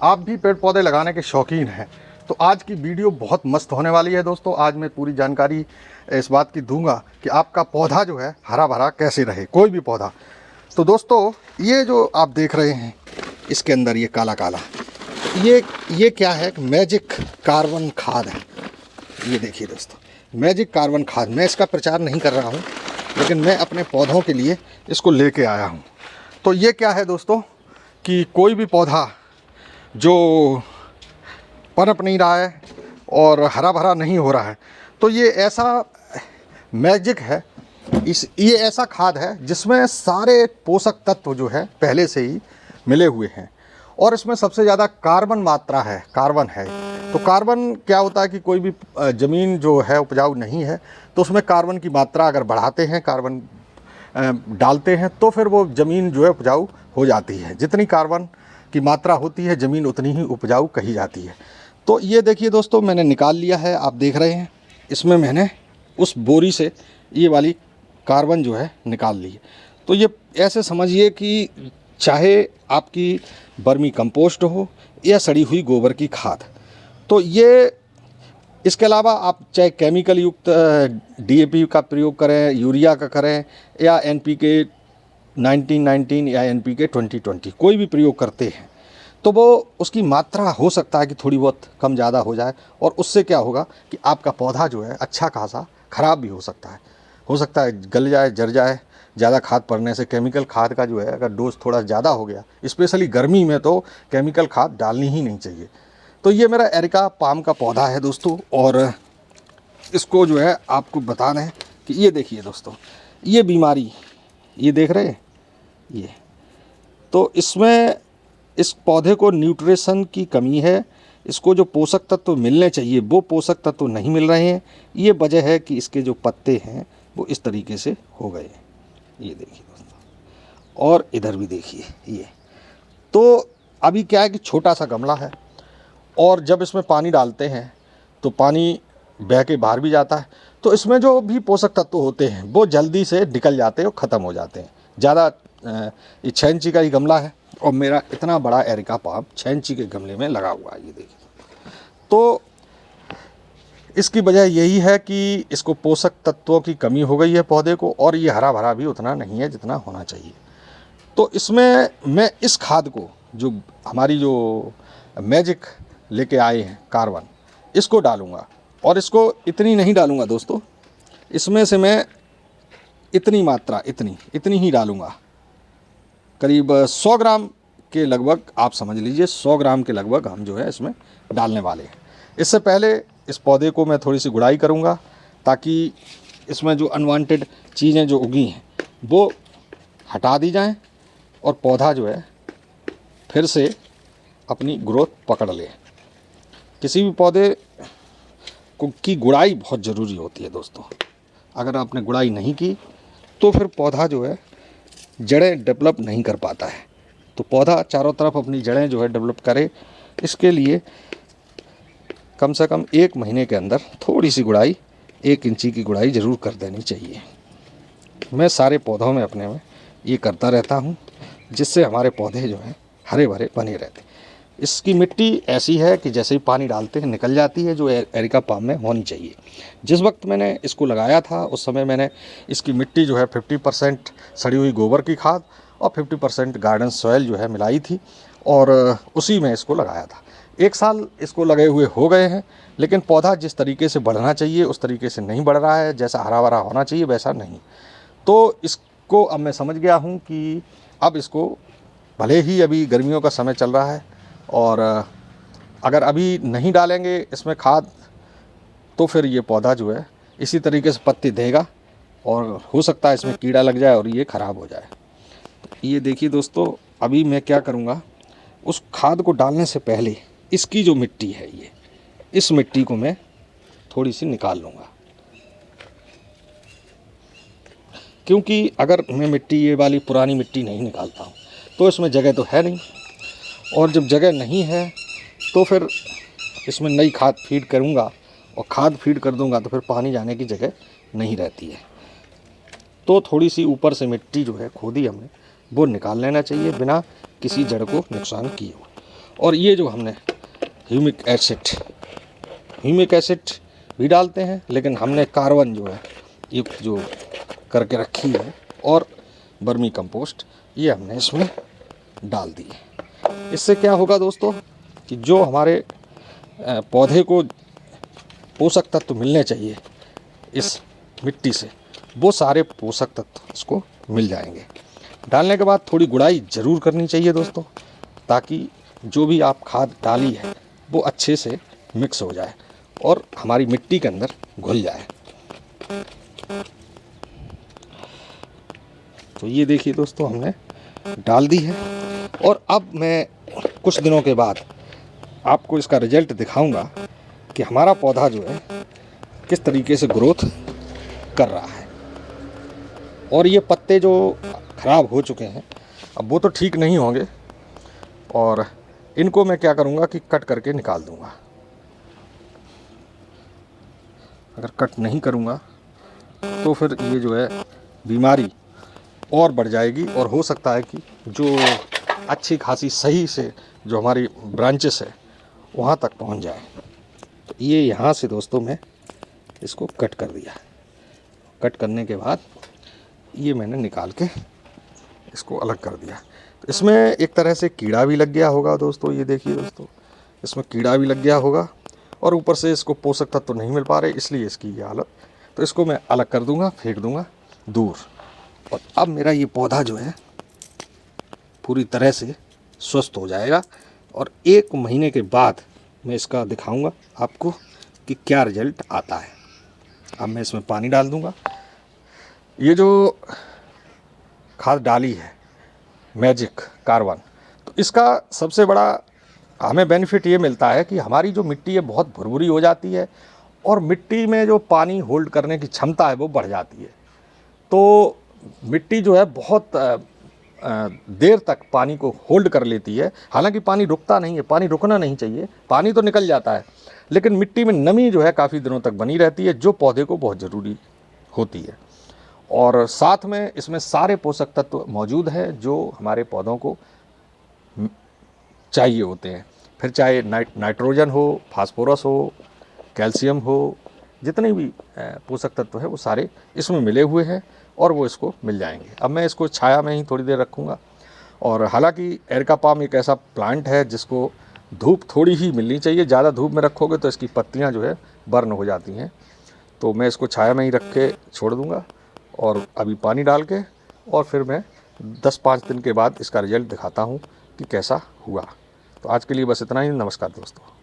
आप भी पेड़ पौधे लगाने के शौकीन हैं तो आज की वीडियो बहुत मस्त होने वाली है दोस्तों। आज मैं पूरी जानकारी इस बात की दूंगा कि आपका पौधा जो है हरा भरा कैसे रहे, कोई भी पौधा। तो दोस्तों ये जो आप देख रहे हैं इसके अंदर ये काला काला ये क्या है? मैजिक कार्बन खाद है। ये देखिए दोस्तों, मैजिक कार्बन खाद। मैं इसका प्रचार नहीं कर रहा हूँ, लेकिन मैं अपने पौधों के लिए इसको लेके आया हूँ। तो ये क्या है दोस्तों कि कोई भी पौधा जो पनप नहीं रहा है और हरा भरा नहीं हो रहा है, तो ये ऐसा मैजिक है, ये ऐसा खाद है जिसमें सारे पोषक तत्व जो है पहले से ही मिले हुए हैं और इसमें सबसे ज़्यादा कार्बन मात्रा है, कार्बन है। तो कार्बन क्या होता है कि कोई भी ज़मीन जो है उपजाऊ नहीं है तो उसमें कार्बन की मात्रा अगर बढ़ाते हैं, कार्बन डालते हैं तो फिर वो ज़मीन जो है उपजाऊ हो जाती है। जितनी कार्बन की मात्रा होती है ज़मीन उतनी ही उपजाऊ कही जाती है। तो ये देखिए दोस्तों, मैंने निकाल लिया है, आप देख रहे हैं। इसमें मैंने उस बोरी से ये वाली कार्बन जो है निकाल ली है। तो ये ऐसे समझिए कि चाहे आपकी वर्मी कंपोस्ट हो या सड़ी हुई गोबर की खाद, तो ये इसके अलावा आप चाहे केमिकल युक्त DAP का प्रयोग करें, यूरिया का करें या NPK 1919 या NPK 2020 कोई भी प्रयोग करते हैं तो वो उसकी मात्रा हो सकता है कि थोड़ी बहुत कम ज़्यादा हो जाए और उससे क्या होगा कि आपका पौधा जो है अच्छा खासा ख़राब भी हो सकता है गल जाए, जर जाए। ज़्यादा खाद पड़ने से केमिकल खाद का जो है अगर डोज थोड़ा ज़्यादा हो गया, स्पेशली गर्मी में तो केमिकल खाद डालनी ही नहीं चाहिए। तो ये मेरा एरिका पाम का पौधा है दोस्तों, और इसको जो है आपको बताना है कि ये देखिए दोस्तों, ये बीमारी ये देख रहे हैं ये, तो इसमें इस पौधे को न्यूट्रिशन की कमी है। इसको जो पोषक तत्व मिलने चाहिए वो पोषक तत्व नहीं मिल रहे हैं। ये वजह है कि इसके जो पत्ते हैं वो इस तरीके से हो गए हैं। ये देखिए दोस्तों, और इधर भी देखिए ये। तो अभी क्या है कि छोटा सा गमला है और जब इसमें पानी डालते हैं तो पानी बह के बाहर भी जाता है, तो इसमें जो भी पोषक तत्व होते हैं वो जल्दी से निकल जाते हैं और ख़त्म हो जाते हैं। ज़्यादा ये 6 इंची का ही गमला है और मेरा इतना बड़ा एरिका पाम 6 इंची के गमले में लगा हुआ है। ये देखिए, तो इसकी वजह यही है कि इसको पोषक तत्वों की कमी हो गई है पौधे को, और ये हरा भरा भी उतना नहीं है जितना होना चाहिए। तो इसमें मैं इस खाद को जो हमारी जो मैजिक लेके आए हैं कार्बन, इसको डालूंगा। और इसको इतनी नहीं डालूंगा दोस्तों, इसमें से मैं इतनी मात्रा इतनी ही डालूंगा, करीब 100 ग्राम के लगभग, आप समझ लीजिए 100 ग्राम के लगभग हम जो है इसमें डालने वाले हैं। इससे पहले इस पौधे को मैं थोड़ी सी गुड़ाई करूंगा ताकि इसमें जो अनवांटेड चीज़ें जो उगी हैं वो हटा दी जाएं और पौधा जो है फिर से अपनी ग्रोथ पकड़ ले। किसी भी पौधे की गुड़ाई बहुत ज़रूरी होती है दोस्तों। अगर आपने गुड़ाई नहीं की तो फिर पौधा जो है जड़ें डेवलप नहीं कर पाता है। तो पौधा चारों तरफ अपनी जड़ें जो है डेवलप करे, इसके लिए कम से कम 1 महीने के अंदर थोड़ी सी गुड़ाई, 1 इंची की गुड़ाई ज़रूर कर देनी चाहिए। मैं सारे पौधों में अपने में ये करता रहता हूँ, जिससे हमारे पौधे जो हैं हरे भरे बने रहते हैं। इसकी मिट्टी ऐसी है कि जैसे ही पानी डालते हैं निकल जाती है, जो एरिका पाम में होनी चाहिए। जिस वक्त मैंने इसको लगाया था उस समय मैंने इसकी मिट्टी जो है 50% सड़ी हुई गोबर की खाद और 50% गार्डन सॉइल जो है मिलाई थी और उसी में इसको लगाया था। 1 साल इसको लगे हुए हो गए हैं, लेकिन पौधा जिस तरीके से बढ़ना चाहिए उस तरीके से नहीं बढ़ रहा है, जैसा हरा भरा होना चाहिए वैसा नहीं। तो इसको अब मैं समझ गया हूँ कि अब इसको, भले ही अभी गर्मियों का समय चल रहा है और अगर अभी नहीं डालेंगे इसमें खाद तो फिर ये पौधा जो है इसी तरीके से पत्ते देगा और हो सकता है इसमें कीड़ा लग जाए और ये ख़राब हो जाए। ये देखिए दोस्तों, अभी मैं क्या करूँगा, उस खाद को डालने से पहले इसकी जो मिट्टी है ये, इस मिट्टी को मैं थोड़ी सी निकाल लूँगा, क्योंकि अगर मैं मिट्टी ये वाली पुरानी मिट्टी नहीं निकालता हूँ तो इसमें जगह तो है नहीं, और जब जगह नहीं है तो फिर इसमें नई खाद फीड करूँगा और खाद फीड कर दूँगा तो फिर पानी जाने की जगह नहीं रहती है। तो थोड़ी सी ऊपर से मिट्टी जो है खोदी हमने वो निकाल लेना चाहिए बिना किसी जड़ को नुकसान किए हुए। और ये जो हमने ह्यूमिक एसिड भी डालते हैं, लेकिन हमने कार्बन जो है युक्त जो करके रखी है और वर्मी कंपोस्ट ये हमने इसमें डाल दी है। इससे क्या होगा दोस्तों कि जो हमारे पौधे को पोषक तत्व मिलने चाहिए इस मिट्टी से, वो सारे पोषक तत्व इसको मिल जाएंगे। डालने के बाद थोड़ी गुड़ाई ज़रूर करनी चाहिए दोस्तों, ताकि जो भी आप खाद डाली है वो अच्छे से मिक्स हो जाए और हमारी मिट्टी के अंदर घुल जाए। तो ये देखिए दोस्तों हमने डाल दी है, और अब मैं कुछ दिनों के बाद आपको इसका रिजल्ट दिखाऊंगा कि हमारा पौधा जो है किस तरीके से ग्रोथ कर रहा है। और ये पत्ते जो ख़राब हो चुके हैं अब वो तो ठीक नहीं होंगे, और इनको मैं क्या करूँगा कि कट करके निकाल दूँगा। अगर कट नहीं करूँगा तो फिर ये जो है बीमारी और बढ़ जाएगी, और हो सकता है कि जो अच्छी खासी सही से जो हमारी ब्रांचेस है वहाँ तक पहुँच जाए। तो ये यहाँ से दोस्तों मैं इसको कट कर दिया। कट करने के बाद ये मैंने निकाल के इसको अलग कर दिया। तो इसमें एक तरह से कीड़ा भी लग गया होगा दोस्तों, ये देखिए दोस्तों, इसमें कीड़ा भी लग गया होगा, और ऊपर से इसको पोषक तत्व तो नहीं मिल पा रहे, इसलिए इसकी ये हालत। तो इसको मैं अलग कर दूंगा, फेंक दूंगा दूर। और अब मेरा ये पौधा जो है पूरी तरह से स्वस्थ हो जाएगा, और 1 महीने के बाद मैं इसका दिखाऊंगा आपको कि क्या रिजल्ट आता है। अब मैं इसमें पानी डाल दूंगा। ये जो खाद डाली है मैजिक कार्बन, तो इसका सबसे बड़ा हमें बेनिफिट ये मिलता है कि हमारी जो मिट्टी है बहुत भुरभुरी हो जाती है, और मिट्टी में जो पानी होल्ड करने की क्षमता है वो बढ़ जाती है। तो मिट्टी जो है बहुत देर तक पानी को होल्ड कर लेती है। हालांकि पानी रुकता नहीं है, पानी रुकना नहीं चाहिए, पानी तो निकल जाता है, लेकिन मिट्टी में नमी जो है काफ़ी दिनों तक बनी रहती है, जो पौधे को बहुत ज़रूरी होती है। और साथ में इसमें सारे पोषक तत्व मौजूद हैं जो हमारे पौधों को चाहिए होते हैं। फिर चाहे नाइट्रोजन हो, फास्फोरस हो, कैल्शियम हो, जितने भी पोषक तत्व है वो सारे इसमें मिले हुए हैं, और वो इसको मिल जाएंगे। अब मैं इसको छाया में ही थोड़ी देर रखूँगा। और हालांकि एरिका पाम एक ऐसा प्लांट है जिसको धूप थोड़ी ही मिलनी चाहिए, ज़्यादा धूप में रखोगे तो इसकी पत्तियाँ जो है बर्न हो जाती हैं। तो मैं इसको छाया में ही रख के छोड़ दूँगा, और अभी पानी डाल के, और फिर मैं 10-5 दिन के बाद इसका रिजल्ट दिखाता हूँ कि कैसा हुआ। तो आज के लिए बस इतना ही। नमस्कार दोस्तों।